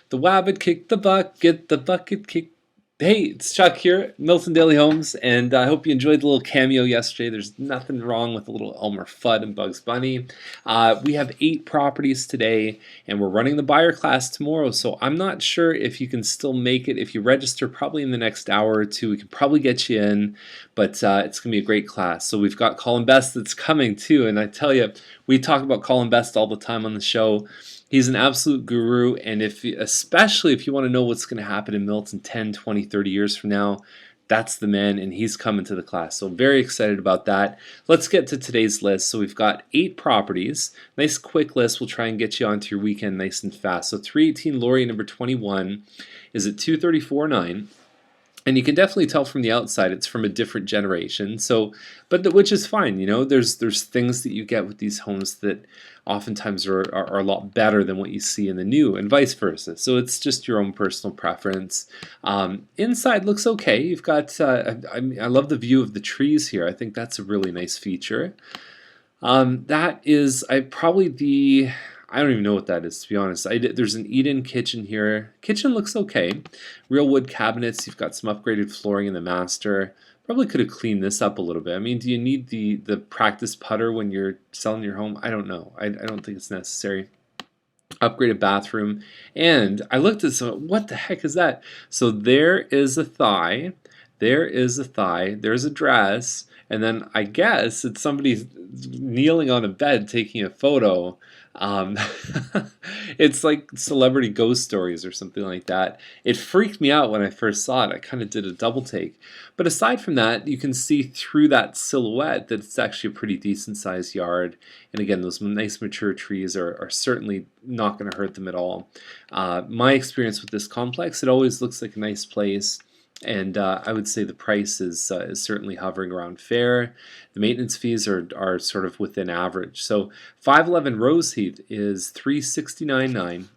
The wabbit kicked the bucket kicked. Hey, it's Chuck here, Milton Daily Homes, and I hope you enjoyed the little cameo yesterday. There's nothing wrong with a little Elmer Fudd and Bugs Bunny. We have 8 properties today, and we're running the buyer class tomorrow, so I'm not sure if you can still make it. If you register probably in the next hour or two, we can probably get you in, but it's going to be a great class. So we've got Colin Best that's coming too, and I tell you, we talk about Colin Best all the time on the show. He's an absolute guru, and especially if you want to know what's going to happen in Milton 10, 20, 30 years from now, that's the man, and he's coming to the class. So I'm very excited about that. Let's get to today's list. So we've got 8 properties. Nice quick list. We'll try and get you onto your weekend nice and fast. So 318 Laurier number 21 is at 234.9. And you can definitely tell from the outside it's from a different generation. So, which is fine. There's things that you get with these homes that oftentimes are a lot better than what you see in the new, and vice versa. So it's just your own personal preference. Inside looks okay. You've got I love the view of the trees here. I think that's a really nice feature. That is probably the I don't even know what that is, to be honest. There's an eat-in kitchen here. Kitchen looks okay. Real wood cabinets. You've got some upgraded flooring in the master. Probably could have cleaned this up a little bit. I mean, do you need the practice putter when you're selling your home? I don't know. I don't think it's necessary. Upgraded bathroom. And I looked at some, what the heck is that? So there is a thigh. There is a thigh. There's a dress. And then I guess it's somebody kneeling on a bed taking a photo. Um, it's like celebrity ghost stories or something like that. It freaked me out when I first saw it. I kind of did a double take. But aside from that, you can see through that silhouette that it's actually a pretty decent sized yard. And again, those nice mature trees are certainly not going to hurt them at all. My experience with this complex, it always looks like a nice place. And I would say the price is certainly hovering around fair. The maintenance fees are sort of within average. So 511 Roseheath is 369.9,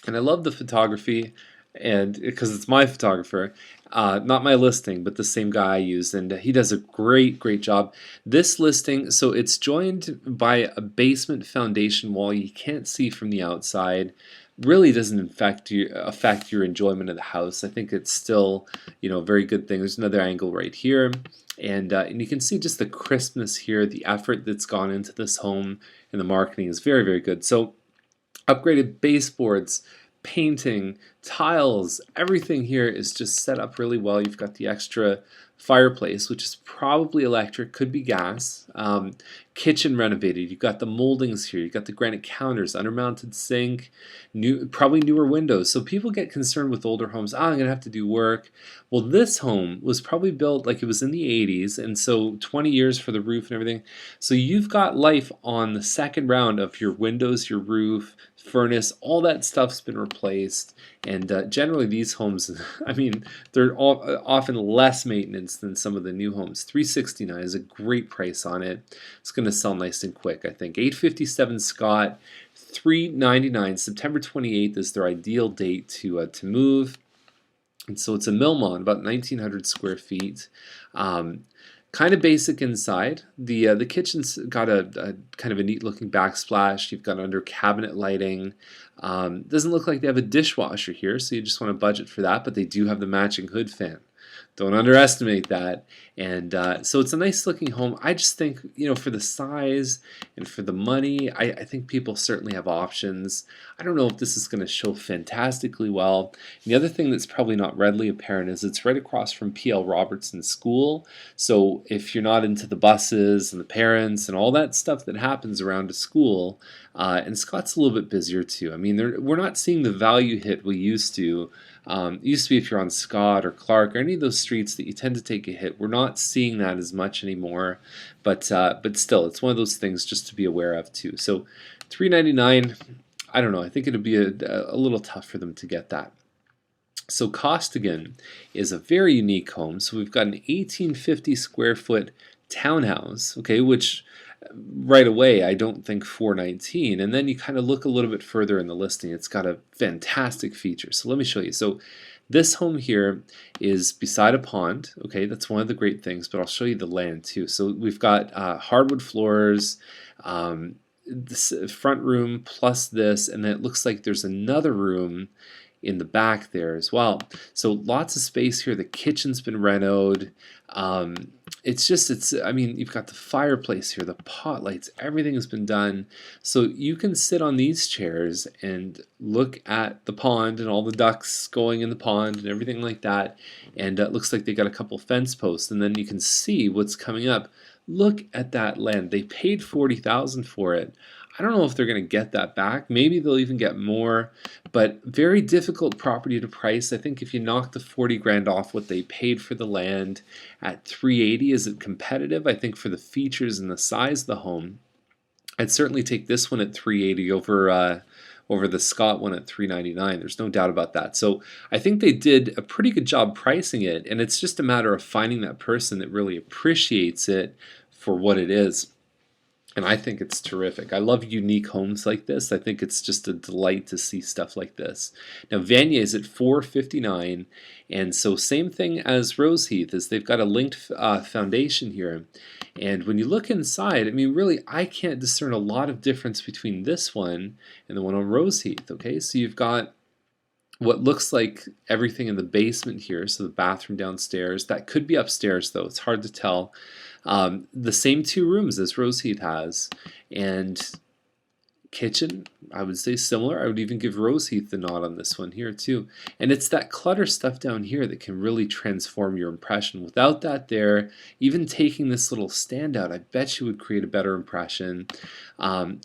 and I love the photography, and because it's my photographer, not my listing, but the same guy I use, and he does a great job. This listing, so it's joined by a basement foundation wall you can't see from the outside. Really doesn't affect your enjoyment of the house. I think it's still, a very good thing. There's another angle right here, and you can see just the crispness here, the effort that's gone into this home, and the marketing is very good. So upgraded baseboards, painting, tiles, everything here is just set up really well. You've got the extra fireplace, which is probably electric, could be gas. Kitchen renovated. You've got the moldings here. You've got the granite counters, undermounted sink, probably newer windows. So people get concerned with older homes. I'm going to have to do work. Well, this home was probably built like it was in the 80s, and so 20 years for the roof and everything. So you've got life on the second round of your windows, your roof, furnace, all that stuff's been replaced. And generally these homes, I mean, they're often less maintenance than some of the new homes. 369 is a great price on it. It's going to sell nice and quick, I think. 857 Scott, 399. September 28th is their ideal date to move. And so it's a Milmont, about 1,900 square feet. Kind of basic inside. The kitchen's got a kind of a neat looking backsplash. You've got under cabinet lighting. Doesn't look like they have a dishwasher here, so you just want to budget for that, but they do have the matching hood fan. Don't underestimate that. And so it's a nice looking home. I just think, for the size and for the money, I think people certainly have options. I don't know if this is going to show fantastically well. And the other thing that's probably not readily apparent is it's right across from P.L. Robertson School. So if you're not into the buses and the parents and all that stuff that happens around a school, and Scott's a little bit busier too. I mean, we're not seeing the value hit we used to. It used to be if you're on Scott or Clark or any of those streets that you tend to take a hit. We're not seeing that as much anymore, but still, it's one of those things just to be aware of too. So, $399. I don't know. I think it'd be a little tough for them to get that. So Costigan is a very unique home. So we've got an 1850 square foot townhouse, okay, which right away I don't think 419, and then you kind of look a little bit further in the listing. It's got a fantastic feature. So let me show you. So this home here is beside a pond. Okay, that's one of the great things, but I'll show you the land too. So we've got hardwood floors. this front room plus this, and then it looks like there's another room in the back there as well. So lots of space here. The kitchen's been renoed. I mean, you've got the fireplace here, the pot lights, everything has been done. So you can sit on these chairs and look at the pond and all the ducks going in the pond and everything like that. And it looks like they got a couple fence posts, and then you can see what's coming up. Look at that land. They paid $40,000 for it. I don't know if they're going to get that back. Maybe they'll even get more, but very difficult property to price. I think if you knock the 40 grand off what they paid for the land at 380, is it competitive? I think for the features and the size of the home, I'd certainly take this one at 380 over the Scott one at 399. There's no doubt about that. So I think they did a pretty good job pricing it, and it's just a matter of finding that person that really appreciates it for what it is. And I think it's terrific. I love unique homes like this. I think it's just a delight to see stuff like this. Now Vanier is at 459, and so same thing as Roseheath, is they've got a linked foundation here. And when you look inside, I mean, really, I can't discern a lot of difference between this one and the one on Roseheath. Okay, so you've got what looks like everything in the basement here, so the bathroom downstairs. That could be upstairs, though. It's hard to tell. The same two rooms as Roseheath has, and kitchen, I would say similar. I would even give Roseheath the nod on this one here too. And it's that clutter stuff down here that can really transform your impression. Without that there, even taking this little standout, I bet you would create a better impression.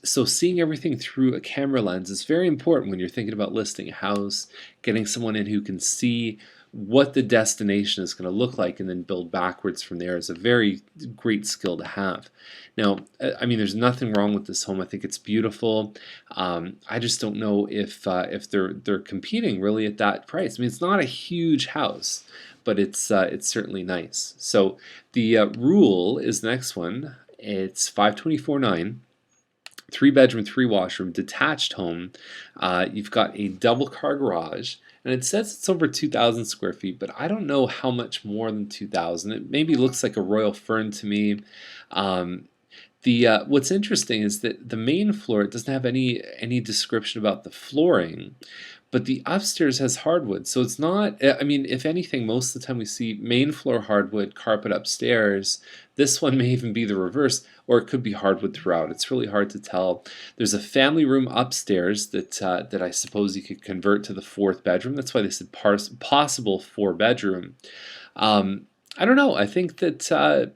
So seeing everything through a camera lens is very important when you're thinking about listing a house, getting someone in who can see what the destination is going to look like and then build backwards from there is a very great skill to have. Now, I mean, there's nothing wrong with this home. I think it's beautiful. I just don't know if they're competing really at that price. I mean, it's not a huge house, but it's certainly nice. So the Rule is the next one. It's 524.9. 3-bedroom, 3-washroom, detached home. You've got a double car garage, and it says it's over 2,000 square feet, but I don't know how much more than 2,000. It maybe looks like a Royal Fern to me. What's interesting is that the main floor, it doesn't have any description about the flooring, but the upstairs has hardwood. So it's not, I mean, if anything, most of the time we see main floor hardwood, carpet upstairs. This one may even be the reverse, or it could be hardwood throughout. It's really hard to tell. There's a family room upstairs that I suppose you could convert to the 4th bedroom. That's why they said possible 4-bedroom. I don't know. I think that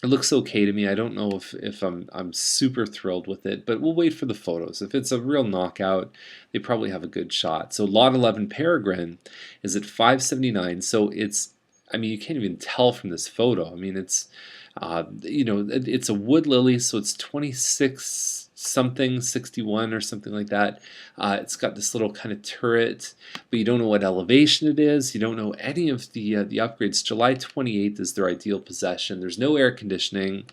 it looks okay to me. I don't know if I'm super thrilled with it, but we'll wait for the photos. If it's a real knockout, they probably have a good shot. So lot 11 Peregrine is at 579. So it's, I mean, you can't even tell from this photo. I mean, it's it's a wood lily, so it's 26 something, 61 or something like that. It's got this little kind of turret, but you don't know what elevation it is. You don't know any of the upgrades. July 28th is their ideal possession. There's no air conditioning.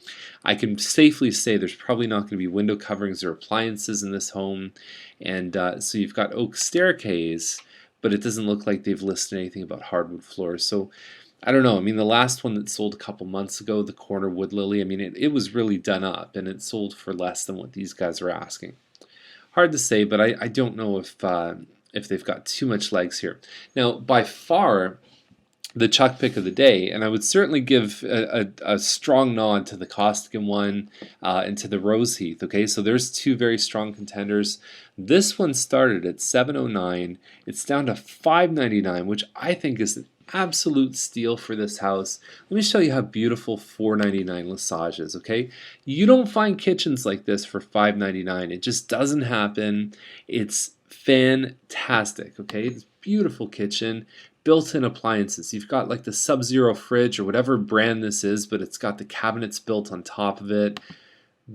I can safely say there's probably not going to be window coverings or appliances in this home. And so you've got oak staircase, but it doesn't look like they've listed anything about hardwood floors. So I don't know. I mean, the last one that sold a couple months ago, the corner wood lily, I mean, it was really done up, and it sold for less than what these guys are asking. Hard to say, but I don't know if they've got too much legs here. Now, by far, the Chuck pick of the day, and I would certainly give a strong nod to the Costigan one and to the Roseheath. Okay, so there's two very strong contenders. This one started at $709. It's down to $599, which I think is an absolute steal for this house. Let me show you how beautiful $499 Lesage is. Okay, you don't find kitchens like this for $599. It just doesn't happen. It's fantastic. Okay, it's beautiful kitchen. Built-in appliances. You've got like the Sub-Zero fridge or whatever brand this is, but it's got the cabinets built on top of it.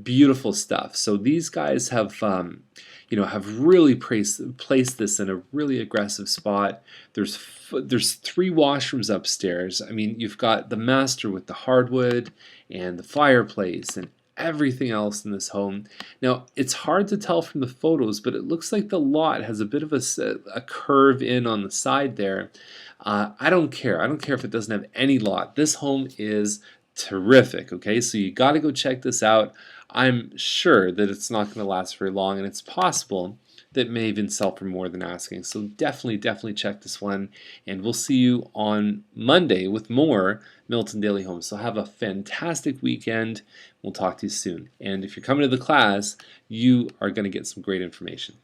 Beautiful stuff. So these guys have have really placed this in a really aggressive spot. There's 3 washrooms upstairs. I mean, you've got the master with the hardwood and the fireplace and everything else in this home. Now, it's hard to tell from the photos, but it looks like the lot has a bit of a curve in on the side there. I don't care. I don't care if it doesn't have any lot. This home is terrific. Okay, so you got to go check this out. I'm sure that it's not going to last very long, and it's possible that may even sell for more than asking. So definitely check this one, and we'll see you on Monday with more Milton Daily Homes. So have a fantastic weekend. We'll talk to you soon. And if you're coming to the class, you are going to get some great information.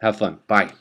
Have fun. Bye.